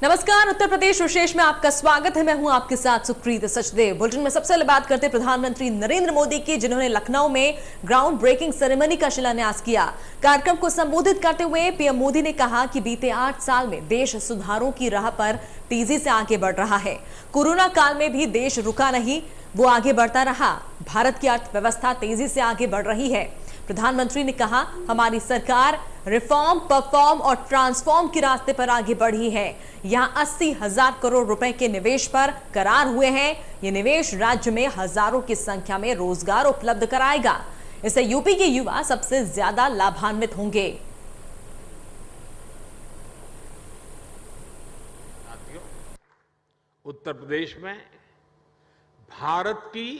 नमस्कार, उत्तर प्रदेश विशेष में आपका स्वागत है। मैं हूं आपके साथ सुप्रीत सचदेव। बुलेटिन में सबसे पहले बात करते प्रधानमंत्री नरेंद्र मोदी की, जिन्होंने लखनऊ में ग्राउंड ब्रेकिंग सेरेमनी का शिलान्यास किया। कार्यक्रम को संबोधित करते हुए पीएम मोदी ने कहा कि बीते 8 साल में देश सुधारों की राह पर तेजी से आगे बढ़ रहा है। कोरोना काल में भी देश रुका नहीं, वो आगे बढ़ता रहा। भारत की अर्थव्यवस्था तेजी से आगे बढ़ रही है। प्रधानमंत्री ने कहा, हमारी सरकार रिफॉर्म, परफॉर्म और ट्रांसफॉर्म के रास्ते पर आगे बढ़ी है। यहां 80,000 करोड़ रुपए के निवेश पर करार हुए हैं। ये निवेश राज्य में हजारों की संख्या में रोजगार उपलब्ध कराएगा। इससे यूपी के युवा सबसे ज्यादा लाभान्वित होंगे। उत्तर प्रदेश में भारत की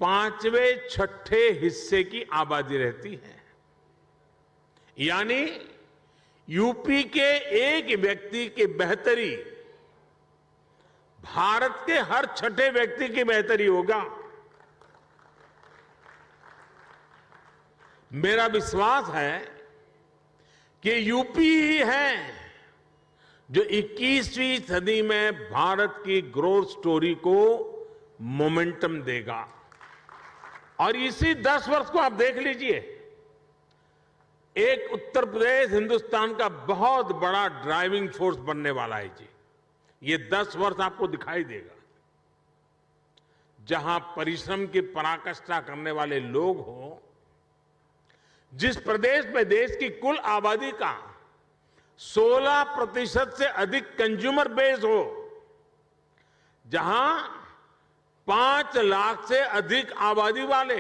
5वें छठे हिस्से की आबादी रहती है, यानी यूपी के एक व्यक्ति की बेहतरी भारत के हर छठे व्यक्ति की बेहतरी होगा। मेरा विश्वास है कि यूपी ही है जो 21वीं सदी में भारत की ग्रोथ स्टोरी को मोमेंटम देगा। और इसी 10 वर्ष को आप देख लीजिए, एक उत्तर प्रदेश हिंदुस्तान का बहुत बड़ा ड्राइविंग फोर्स बनने वाला है जी। ये 10 वर्ष आपको दिखाई देगा, जहां परिश्रम की पराकाष्ठा करने वाले लोग हों, जिस प्रदेश में देश की कुल आबादी का 16% से अधिक कंज्यूमर बेस हो, जहां 5 लाख से अधिक आबादी वाले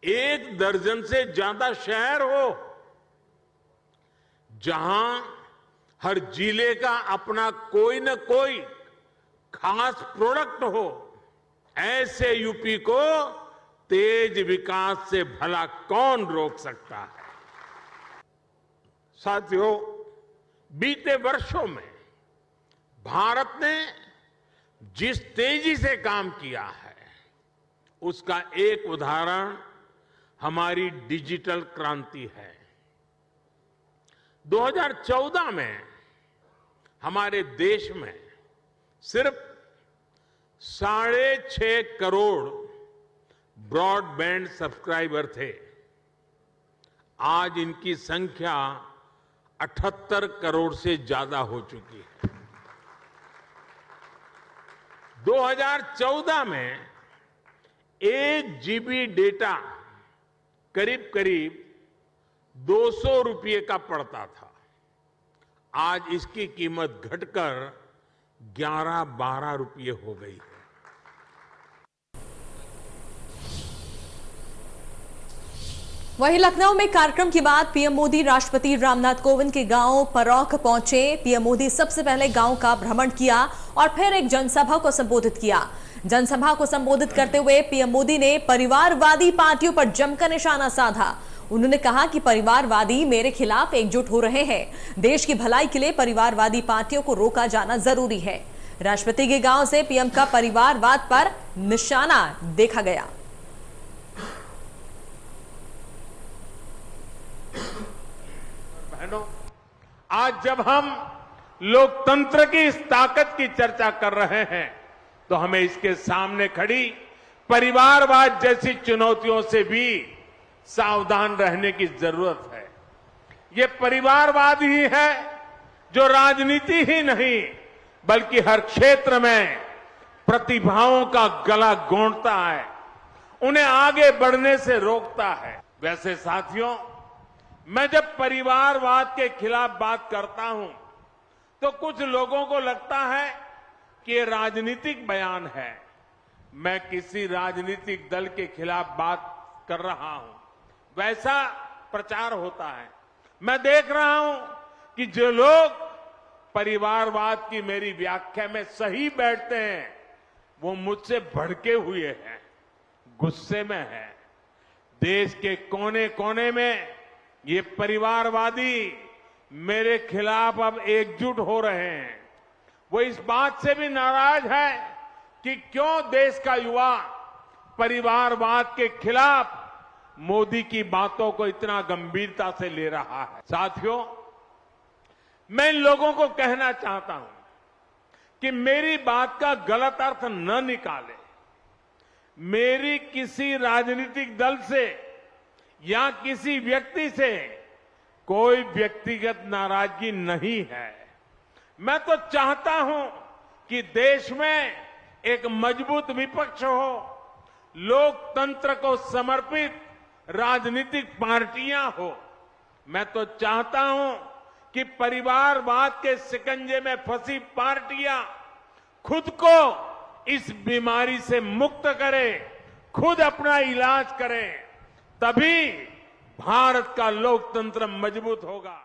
1 दर्जन से ज्यादा शहर हो, जहां हर जिले का अपना कोई न कोई खास प्रोडक्ट हो, ऐसे यूपी को तेज विकास से भला कौन रोक सकता है। साथियों, बीते वर्षों में भारत ने जिस तेजी से काम किया है, उसका एक उदाहरण हमारी डिजिटल क्रांति है। 2014 में हमारे देश में सिर्फ 6.5 करोड़ ब्रॉडबैंड सब्सक्राइबर थे। आज इनकी संख्या 78 करोड़ से ज्यादा हो चुकी है। 2014 में 1 GB डेटा करीब करीब 200 रुपये का पड़ता था। आज इसकी कीमत घटकर 11-12 रुपये हो गई है। वहीं लखनऊ में कार्यक्रम के बाद पीएम मोदी राष्ट्रपति रामनाथ कोविंद के गांव परौख पहुंचे। पीएम मोदी सबसे पहले गांव का भ्रमण किया और फिर एक जनसभा को संबोधित किया। जनसभा को संबोधित करते हुए पीएम मोदी ने परिवारवादी पार्टियों पर जमकर निशाना साधा। उन्होंने कहा कि परिवारवादी मेरे खिलाफ एकजुट हो रहे हैं। देश की भलाई के लिए परिवारवादी पार्टियों को रोका जाना जरूरी है। राष्ट्रपति के गांव से पीएम का परिवारवाद पर निशाना देखा गया। आज जब हम लोकतंत्र की इस ताकत की चर्चा कर रहे हैं, तो हमें इसके सामने खड़ी परिवारवाद जैसी चुनौतियों से भी सावधान रहने की जरूरत है। ये परिवारवाद ही है जो राजनीति ही नहीं बल्कि हर क्षेत्र में प्रतिभाओं का गला गोंदता है, उन्हें आगे बढ़ने से रोकता है। वैसे साथियों, मैं जब परिवारवाद के खिलाफ बात करता हूं तो कुछ लोगों को लगता है कि ये राजनीतिक बयान है। मैं किसी राजनीतिक दल के खिलाफ बात कर रहा हूं, वैसा प्रचार होता है। मैं देख रहा हूं कि जो लोग परिवारवाद की मेरी व्याख्या में सही बैठते हैं, वो मुझसे भड़के हुए हैं, गुस्से में हैं। देश के कोने कोने में ये परिवारवादी मेरे खिलाफ अब एकजुट हो रहे हैं। वो इस बात से भी नाराज है कि क्यों देश का युवा परिवारवाद के खिलाफ मोदी की बातों को इतना गंभीरता से ले रहा है। साथियों, मैं इन लोगों को कहना चाहता हूं कि मेरी बात का गलत अर्थ न निकाले। मेरी किसी राजनीतिक दल से या किसी व्यक्ति से कोई व्यक्तिगत नाराजगी नहीं है। मैं तो चाहता हूं कि देश में एक मजबूत विपक्ष हो, लोकतंत्र को समर्पित राजनीतिक पार्टियां हो। मैं तो चाहता हूं कि परिवारवाद के शिकंजे में फंसी पार्टियां खुद को इस बीमारी से मुक्त करें, खुद अपना इलाज करें, तभी भारत का लोकतंत्र मजबूत होगा।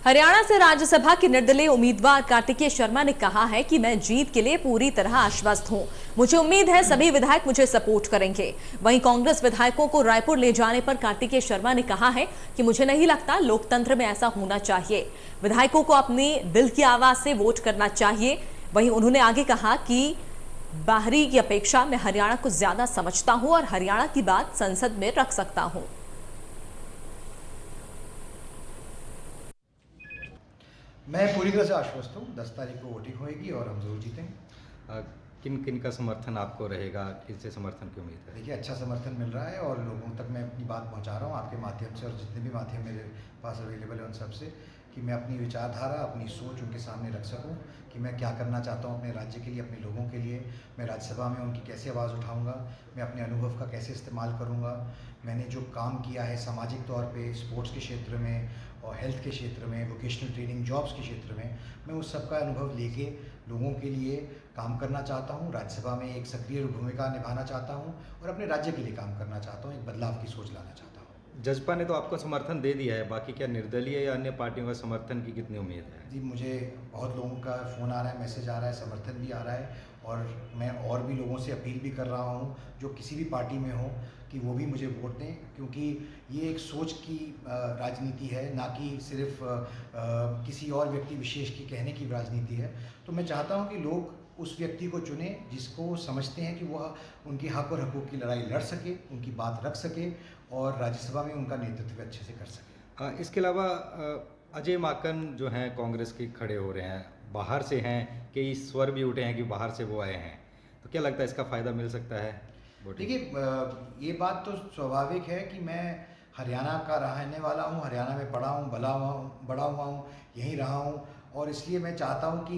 हरियाणा से राज्यसभा के निर्दलीय उम्मीदवार कार्तिकेय शर्मा ने कहा है कि मैं जीत के लिए पूरी तरह आश्वस्त हूं। मुझे उम्मीद है सभी विधायक मुझे सपोर्ट करेंगे। वहीं कांग्रेस विधायकों को रायपुर ले जाने पर कार्तिकेय शर्मा ने कहा है कि मुझे नहीं लगता लोकतंत्र में ऐसा होना चाहिए। विधायकों को अपनी दिल की आवाज से वोट करना चाहिए। वहीं उन्होंने आगे कहा कि बाहरी की अपेक्षा मैं हरियाणा को ज्यादा समझता हूं और हरियाणा की बात संसद में रख सकता हूं। मैं पूरी तरह से आश्वस्त हूँ। 10 तारीख को वोटिंग होएगी और हम जरूर जीतेंगे। किन किन का समर्थन आपको रहेगा, किनसे समर्थन की उम्मीद है? देखिए, अच्छा समर्थन मिल रहा है और लोगों तक मैं अपनी बात पहुँचा रहा हूँ आपके माध्यम से और जितने भी माध्यम मेरे पास अवेलेबल है उन सब से, कि मैं अपनी विचारधारा, अपनी सोच उनके सामने रख सकूं कि मैं क्या करना चाहता हूं अपने राज्य के लिए, अपने लोगों के लिए। मैं राज्यसभा में उनकी कैसे आवाज़ उठाऊंगा, मैं अपने अनुभव का कैसे इस्तेमाल करूंगा। मैंने जो काम किया है सामाजिक तौर पे, स्पोर्ट्स के क्षेत्र में और हेल्थ के क्षेत्र में, वोकेशनल ट्रेनिंग, जॉब्स के क्षेत्र में, मैं उस सब का अनुभव लेके लोगों के लिए काम करना चाहता हूँ। राज्यसभा में एक सक्रिय भूमिका निभाना चाहता हूँ और अपने राज्य के लिए काम करना चाहता हूँ, एक बदलाव की सोच लाना चाहता हूँ। जजपा ने तो आपको समर्थन दे दिया है, बाकी क्या निर्दलीय या अन्य पार्टियों का समर्थन की कितनी उम्मीद है? जी, मुझे बहुत लोगों का फ़ोन आ रहा है, मैसेज आ रहा है, समर्थन भी आ रहा है और मैं और भी लोगों से अपील भी कर रहा हूँ जो किसी भी पार्टी में हो कि वो भी मुझे वोट दें, क्योंकि ये एक सोच की राजनीति है, ना कि सिर्फ किसी और व्यक्ति विशेष की कहने की राजनीति है। तो मैं चाहता हूँ कि लोग उस व्यक्ति को चुने जिसको वो समझते हैं कि वह उनके हक और हकूक़ की लड़ाई लड़ सके, उनकी बात रख सके और राज्यसभा में उनका नेतृत्व अच्छे से कर सके। इसके अलावा अजय माकन जो हैं कांग्रेस के खड़े हो रहे हैं, बाहर से हैं, कई स्वर भी उठे हैं कि बाहर से वो आए हैं, तो क्या लगता है इसका फ़ायदा मिल सकता है? देखिए, ये बात तो स्वाभाविक है कि मैं हरियाणा का रहने वाला हूँ, हरियाणा में पढ़ा हूँ, बड़ा हुआ हूँ, यहीं रहा हूँ और इसलिए मैं चाहता हूँ कि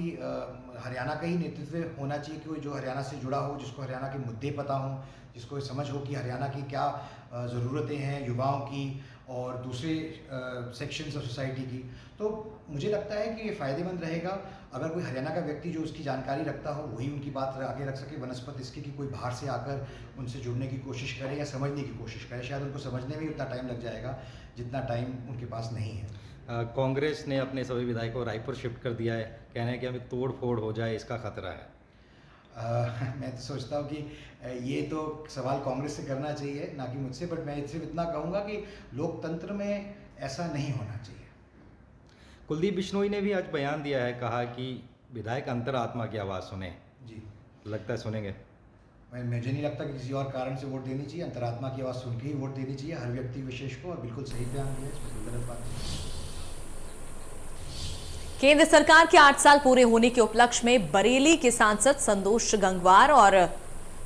हरियाणा का ही नेतृत्व होना चाहिए, कि जो हरियाणा से जुड़ा हो, जिसको हरियाणा के मुद्दे पता हों, जिसको समझ हो कि हरियाणा की क्या ज़रूरतें हैं युवाओं की और दूसरे सेक्शंस ऑफ सोसाइटी की। तो मुझे लगता है कि ये फ़ायदेमंद रहेगा अगर कोई हरियाणा का व्यक्ति जो उसकी जानकारी रखता हो वही उनकी बात आगे रख सके, बनस्पत इसके कि कोई बाहर से आकर उनसे जुड़ने की कोशिश करे या समझने की कोशिश करे। शायद उनको समझने में ही उतना टाइम लग जाएगा जितना टाइम उनके पास नहीं है। कांग्रेस ने अपने सभी विधायकों को रायपुर शिफ्ट कर दिया है, कहना है कि हमें तोड़ फोड़ हो जाए, इसका खतरा है। मैं तो सोचता हूँ कि ये तो सवाल कांग्रेस से करना चाहिए, ना कि मुझसे, बट मैं सिर्फ इतना कहूँगा कि लोकतंत्र में ऐसा नहीं होना चाहिए। कुलदीप बिश्नोई ने भी आज बयान दिया है, कहा कि विधायक अंतरात्मा की आवाज़ सुने। जी, लगता है सुनेंगे? मुझे नहीं लगता कि किसी और कारण से वोट देनी चाहिए। अंतरात्मा की आवाज़ सुन के ही वोट देनी चाहिए हर व्यक्ति विशेष को, और बिल्कुल सही बयान दिया, इसमें कोई गलत बात नहीं। केंद्र सरकार के 8 साल पूरे होने के उपलक्ष्य में बरेली के सांसद संतोष गंगवार और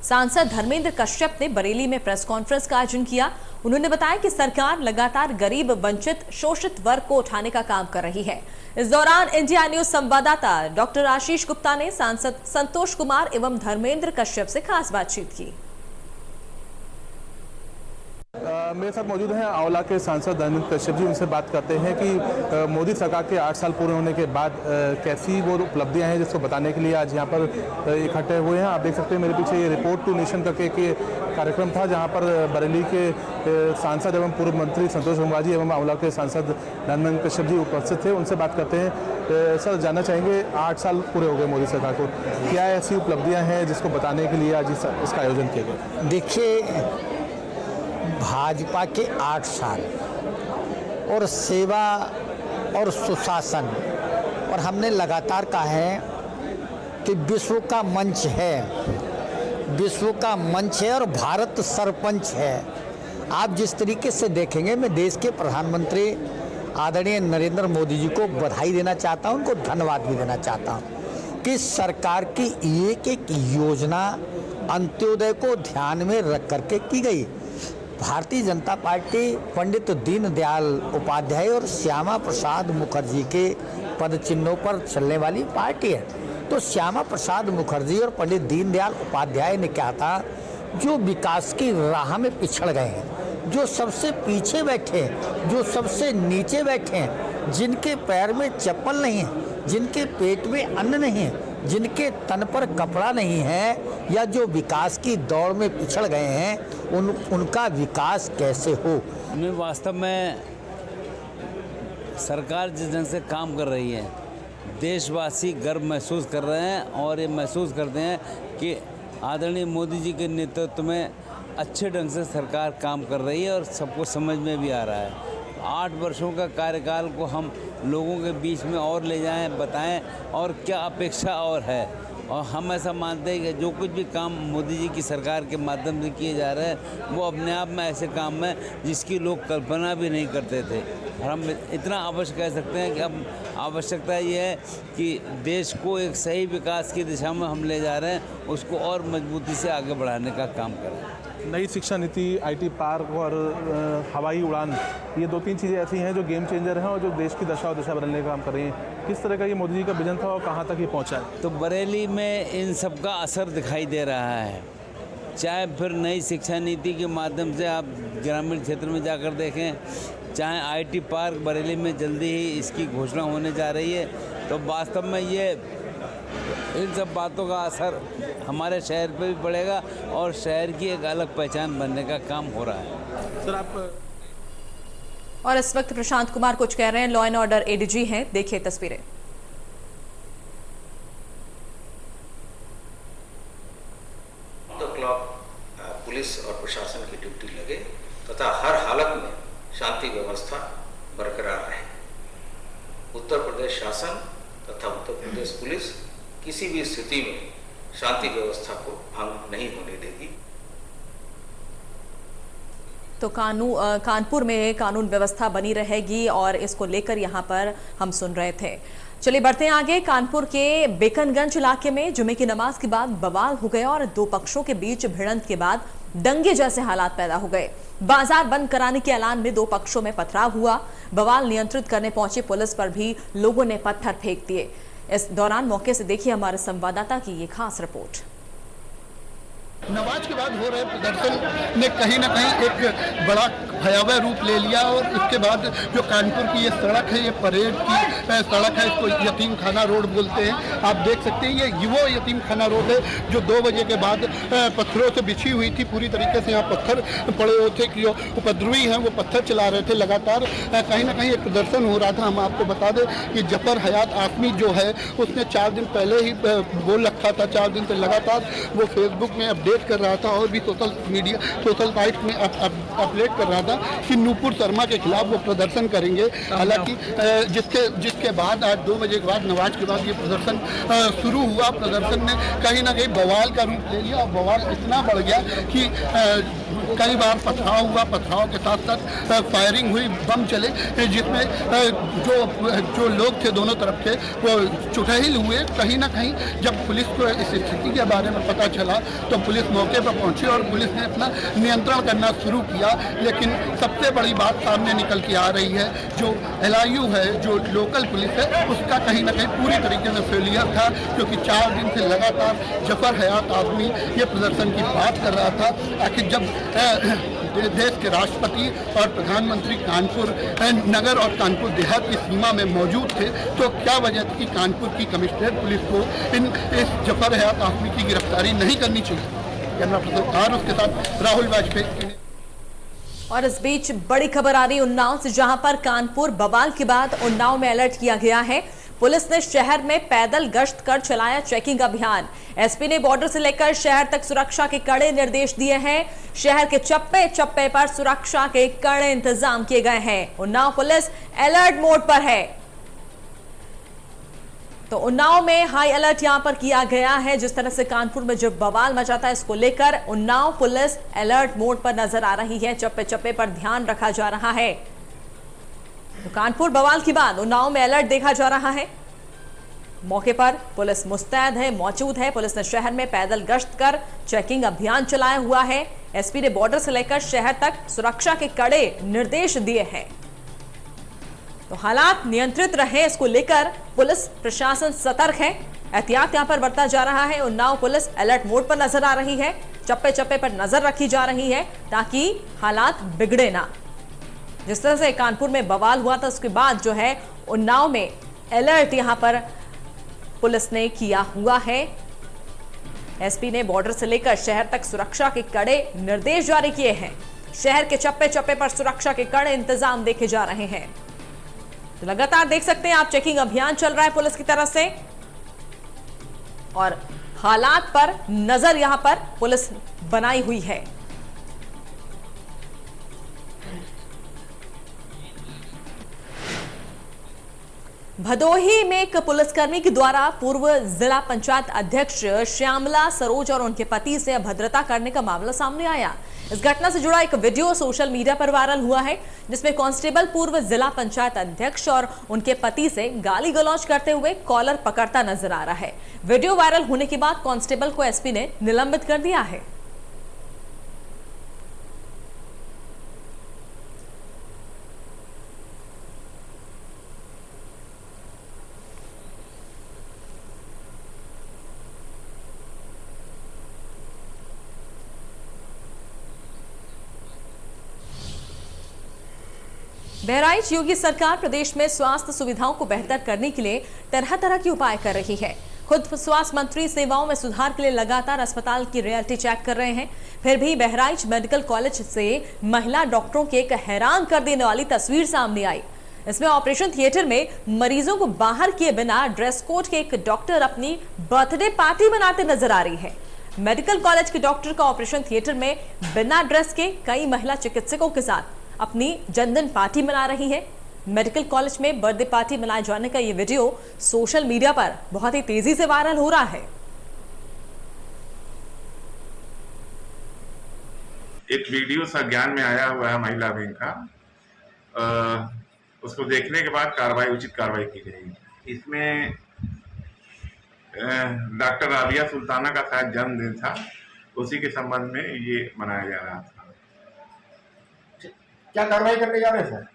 सांसद धर्मेंद्र कश्यप ने बरेली में प्रेस कॉन्फ्रेंस का आयोजन किया। उन्होंने बताया कि सरकार लगातार गरीब, वंचित, शोषित वर्ग को उठाने का काम कर रही है। इस दौरान इंडिया न्यूज संवाददाता डॉक्टर आशीष गुप्ता ने सांसद संतोष कुमार एवं धर्मेंद्र कश्यप से खास बातचीत की। मेरे साथ मौजूद हैं आंवला के सांसद धर्मेंद्र कश्यप जी। उनसे बात करते हैं कि मोदी सरकार के 8 साल पूरे होने के बाद कैसी वो उपलब्धियां हैं जिसको बताने के लिए आज यहाँ पर इकट्ठे हुए हैं। आप देख सकते हैं मेरे पीछे ये रिपोर्ट टू नेशन करके एक कार्यक्रम था जहाँ पर बरेली के सांसद एवं पूर्व मंत्री संतोष गंगवार जी एवं आंवला के सांसद धर्मेंद्र कश्यप जी उपस्थित थे। उनसे बात करते हैं। सर, जानना चाहेंगे 8 साल पूरे हो गए मोदी सरकार को, क्या ऐसी उपलब्धियाँ हैं जिसको बताने के लिए आज इसका आयोजन किया गया? देखिए, भाजपा के 8 साल और सेवा और सुशासन, और हमने लगातार कहा है कि विश्व का मंच है, विश्व का मंच है और भारत सरपंच है। आप जिस तरीके से देखेंगे, मैं देश के प्रधानमंत्री आदरणीय नरेंद्र मोदी जी को बधाई देना चाहता हूं, उनको धन्यवाद भी देना चाहता हूं कि सरकार की एक एक योजना अंत्योदय को ध्यान में रख करके की गई। भारतीय जनता पार्टी पंडित दीनदयाल उपाध्याय और श्यामा प्रसाद मुखर्जी के पद चिन्हों पर चलने वाली पार्टी है। तो श्यामा प्रसाद मुखर्जी और पंडित दीनदयाल उपाध्याय ने क्या था, जो विकास की राह में पिछड़ गए हैं, जो सबसे पीछे बैठे हैं, जो सबसे नीचे बैठे हैं, जिनके पैर में चप्पल नहीं है, जिनके पेट में अन्न नहीं है, जिनके तन पर कपड़ा नहीं है, या जो विकास की दौड़ में पिछड़ गए हैं, उनका विकास कैसे हो। मैं वास्तव में सरकार जिस ढंग से काम कर रही है, देशवासी गर्व महसूस कर रहे हैं और ये महसूस करते हैं कि आदरणीय मोदी जी के नेतृत्व में अच्छे ढंग से सरकार काम कर रही है और सबको समझ में भी आ रहा है। 8 वर्षों का कार्यकाल को हम लोगों के बीच में और ले जाएं, बताएं और क्या अपेक्षा और है। और हम ऐसा मानते हैं कि जो कुछ भी काम मोदी जी की सरकार के माध्यम से किए जा रहे हैं, वो अपने आप में ऐसे काम हैं जिसकी लोग कल्पना भी नहीं करते थे। और हम इतना अवश्य कह सकते हैं कि अब आवश्यकता ये है कि देश को एक सही विकास की दिशा में हम ले जा रहे हैं, उसको और मजबूती से आगे बढ़ाने का काम करें। नई शिक्षा नीति, IT पार्क और हवाई उड़ान, ये 2-3 चीज़ें ऐसी हैं जो गेम चेंजर हैं और जो देश की दशा और दिशा बदलने का काम कर रही हैं। किस तरह का ये मोदी जी का विजन था और कहाँ तक ये पहुँचा है? तो बरेली में इन सब का असर दिखाई दे रहा है। चाहे फिर नई शिक्षा नीति के माध्यम से आप ग्रामीण क्षेत्र में जाकर देखें, चाहे IT पार्क बरेली में जल्दी ही इसकी घोषणा होने जा रही है। तो वास्तव में ये इन सब बातों का असर हमारे शहर पे भी पड़ेगा और शहर की एक अलग पहचान बनने का काम हो रहा है। सर आप और इस वक्त प्रशांत कुमार कुछ कह रहे हैं, लॉ एंड ऑर्डर ADG हैं, देखिए तस्वीरें। पुलिस और प्रशासन की ड्यूटी लगे तथा हर हालत में शांति व्यवस्था बरकरार रहे। उत्तर प्रदेश शासन तथा उत्तर प्रदेश पुलिस किसी भी स्थिति में शांति व्यवस्था को भंग नहीं होने देगी। तो कानपुर में कानून व्यवस्था बनी रहेगी और इसको लेकर यहां पर हम सुन रहे थे। चलिए बढ़ते हैं आगे। कानपुर के बेकनगंज इलाके में जुमे की नमाज के बाद बवाल हो गया और 2 पक्षों के बीच भिड़ंत के बाद दंगे जैसे हालात पैदा हो गए। बाजार बंद कराने के ऐलान में 2 पक्षों में पथराव हुआ। बवाल नियंत्रित करने पहुंचे पुलिस पर भी लोगों ने पत्थर फेंक दिए। इस दौरान मौके से देखिए हमारे संवाददाता की ये खास रिपोर्ट। नमाज के बाद हो रहे प्रदर्शन ने कहीं ना कहीं एक बड़ा भयावह रूप ले लिया और उसके बाद जो कानपुर की ये सड़क है, ये परेड की सड़क है, इसको यतीम खाना रोड बोलते हैं। आप देख सकते हैं ये वो यतीम खाना रोड है जो 2 बजे के बाद पत्थरों से बिछी हुई थी। पूरी तरीके से यहाँ पत्थर पड़े हुए थे कि जो उपद्रवी हैं वो पत्थर चला रहे थे लगातार। कहीं ना कहीं एक प्रदर्शन हो रहा था। हम आपको बता दें कि जफर हयात आसमी जो है उसने 4 दिन पहले ही बोल रखा था, 4 दिन से लगातार वो फेसबुक में अपडेट कर रहा था और भी सोशल साइट में अपडेट कर रहा था कि नूपुर शर्मा के खिलाफ वो प्रदर्शन करेंगे। हालांकि जिसके बाद आज 2 बजे के बाद नमाज के बाद ये प्रदर्शन शुरू हुआ। प्रदर्शन ने कहीं ना कहीं बवाल का रूप ले लिया और बवाल इतना बढ़ गया कि कई बार पथराव हुआ। पथराव के साथ साथ फायरिंग हुई, बम चले, जिसमें जो लोग थे दोनों तरफ के वो चुठैल हुए। कहीं ना कहीं जब पुलिस को इस स्थिति के बारे में पता चला तो पुलिस मौके पर पहुंची और पुलिस ने अपना नियंत्रण करना शुरू किया। लेकिन सबसे बड़ी बात सामने निकल के आ रही है, जो LIU है, जो लोकल पुलिस है, उसका कहीं ना कहीं पूरी तरीके से फेलियर था। क्योंकि 4 दिन से लगातार जफर हयात आदमी ये प्रदर्शन की बात कर रहा था। आखिर जब देश के राष्ट्रपति और प्रधानमंत्री कानपुर नगर और कानपुर देहात की सीमा में मौजूद थे तो क्या वजह थी कि कानपुर की कमिश्नरेट पुलिस को इस जफर हयात आदमी की गिरफ्तारी नहीं करनी चाहिए। कैमरा पर्सन और उसके साथ राहुल वाजपेयी। और इस बीच बड़ी खबर आ रही उन्नाव से, जहां पर कानपुर बवाल के बाद उन्नाव में अलर्ट किया गया है। पुलिस ने शहर में पैदल गश्त कर चलाया चेकिंग अभियान। SP ने बॉर्डर से लेकर शहर तक सुरक्षा के कड़े निर्देश दिए हैं। शहर के चप्पे चप्पे पर सुरक्षा के कड़े इंतजाम किए गए हैं। उन्नाव पुलिस अलर्ट मोड पर है। तो उन्नाव में हाई अलर्ट यहां पर किया गया है। जिस तरह से कानपुर में जो बवाल मचाता है, इसको लेकर उन्नाव पुलिस अलर्ट मोड पर नजर आ रही है। चप्पे चप्पे पर ध्यान रखा जा रहा है। तो कानपुर बवाल के बाद उन्नाव में अलर्ट देखा जा रहा है। मौके पर पुलिस मुस्तैद है, मौजूद है। पुलिस ने शहर में पैदल गश्त कर चेकिंग अभियान चलाया हुआ है। एसपी ने बॉर्डर से लेकर शहर तक सुरक्षा के कड़े निर्देश दिए हैं। तो हालात नियंत्रित रहे, इसको लेकर पुलिस प्रशासन सतर्क है। एहतियात यहां पर बरता जा रहा है। उन्नाव पुलिस अलर्ट मोड पर नजर आ रही है। चप्पे चप्पे पर नजर रखी जा रही है ताकि हालात बिगड़े ना। जिस तरह से कानपुर में बवाल हुआ था, उसके बाद जो है उन्नाव में अलर्ट यहां पर पुलिस ने किया हुआ है। एसपी ने बॉर्डर से लेकर शहर तक सुरक्षा के कड़े निर्देश जारी किए हैं। शहर के चप्पे चप्पे पर सुरक्षा के कड़े इंतजाम देखे जा रहे हैं। तो लगातार देख सकते हैं आप, चेकिंग अभियान चल रहा है पुलिस की तरफ से और हालात पर नजर यहां पर पुलिस बनाई हुई है। भदोही में एक पुलिसकर्मी के द्वारा पूर्व जिला पंचायत अध्यक्ष श्यामला सरोज और उनके पति से अभद्रता करने का मामला सामने आया। इस घटना से जुड़ा एक वीडियो सोशल मीडिया पर वायरल हुआ है, जिसमें कांस्टेबल पूर्व जिला पंचायत अध्यक्ष और उनके पति से गाली गलौज करते हुए कॉलर पकड़ता नजर आ रहा है। वीडियो वायरल होने के बाद कांस्टेबल को एसपी ने निलंबित कर दिया है। बहराइच योगी सरकार प्रदेश में स्वास्थ्य सुविधाओं को बेहतर करने के लिए तरह तरह के उपाय कर रही है। खुद स्वास्थ्य मंत्री सेवाओं में सुधार के लिए लगातार अस्पताल की रियलिटी चेक कर रहे हैं। फिर भी बहराइच मेडिकल कॉलेज से महिला डॉक्टरों की एक हैरान कर देने वाली तस्वीर सामने आई। इसमें ऑपरेशन थिएटर में मरीजों को बाहर किए बिना ड्रेस कोड के एक डॉक्टर अपनी बर्थडे पार्टी मनाते नजर आ रही है। मेडिकल कॉलेज के डॉक्टर का ऑपरेशन थिएटर में बिना ड्रेस के कई महिला चिकित्सकों के साथ अपनी जन्मदिन पार्टी मना रही है। मेडिकल कॉलेज में बर्थडे पार्टी मनाए जाने का ये वीडियो सोशल मीडिया पर बहुत ही तेजी से वायरल हो रहा है। एक वीडियो संज्ञान में आया हुआ है महिला विंग का, उसको देखने के बाद उचित कार्रवाई की जाएगी। इसमें डॉक्टर राबिया सुल्ताना का शायद जन्मदिन था, उसी के संबंध में ये मनाया जा रहा था। क्या कार्रवाई करने जा रहे हैं सर?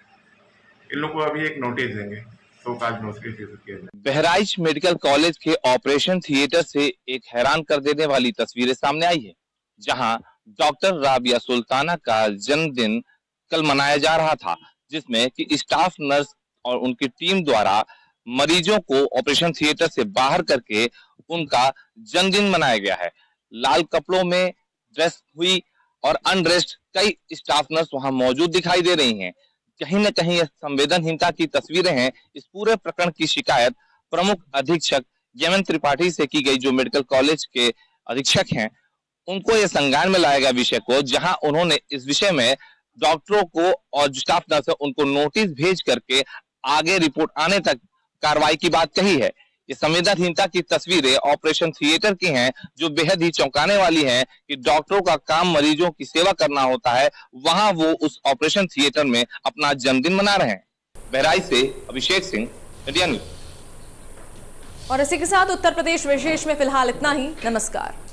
इन लोगों को अभी एक नोटिस देंगे, तो आज नोटिस किया जाए। बहराइच मेडिकल कॉलेज के ऑपरेशन थिएटर से एक हैरान कर देने वाली तस्वीरें सामने आई है, जहां डॉक्टर राबिया सुल्ताना का जन्मदिन कल मनाया जा रहा था, जिसमें कि स्टाफ नर्स और उनकी टीम द्वारा मरीजों को ऑपरेशन थिएटर से बाहर करके उनका जन्मदिन मनाया गया है। लाल कपड़ों में ड्रेस हुई और अनड्रेस्ड कई स्टाफ नर्स वहां मौजूद दिखाई दे रही हैं। कहीं न कहीं संवेदनहीनता की तस्वीरें हैं। इस पूरे प्रकरण की शिकायत प्रमुख अधीक्षक यमन त्रिपाठी से की गई, जो मेडिकल कॉलेज के अधीक्षक हैं। उनको यह संज्ञान में लाया गया विषय को, जहां उन्होंने इस विषय में डॉक्टरों को और जो स्टाफ नर्स है उनको नोटिस भेज करके आगे रिपोर्ट आने तक कार्रवाई की बात कही है। ये संवेदनहीनता की तस्वीरें ऑपरेशन थिएटर की हैं, जो बेहद ही चौंकाने वाली हैं कि डॉक्टरों का काम मरीजों की सेवा करना होता है, वहां वो उस ऑपरेशन थिएटर में अपना जन्मदिन मना रहे हैं। बहराइच से अभिषेक सिंह, इंडिया न्यूज। और इसी के साथ उत्तर प्रदेश विशेष में फिलहाल इतना ही। नमस्कार।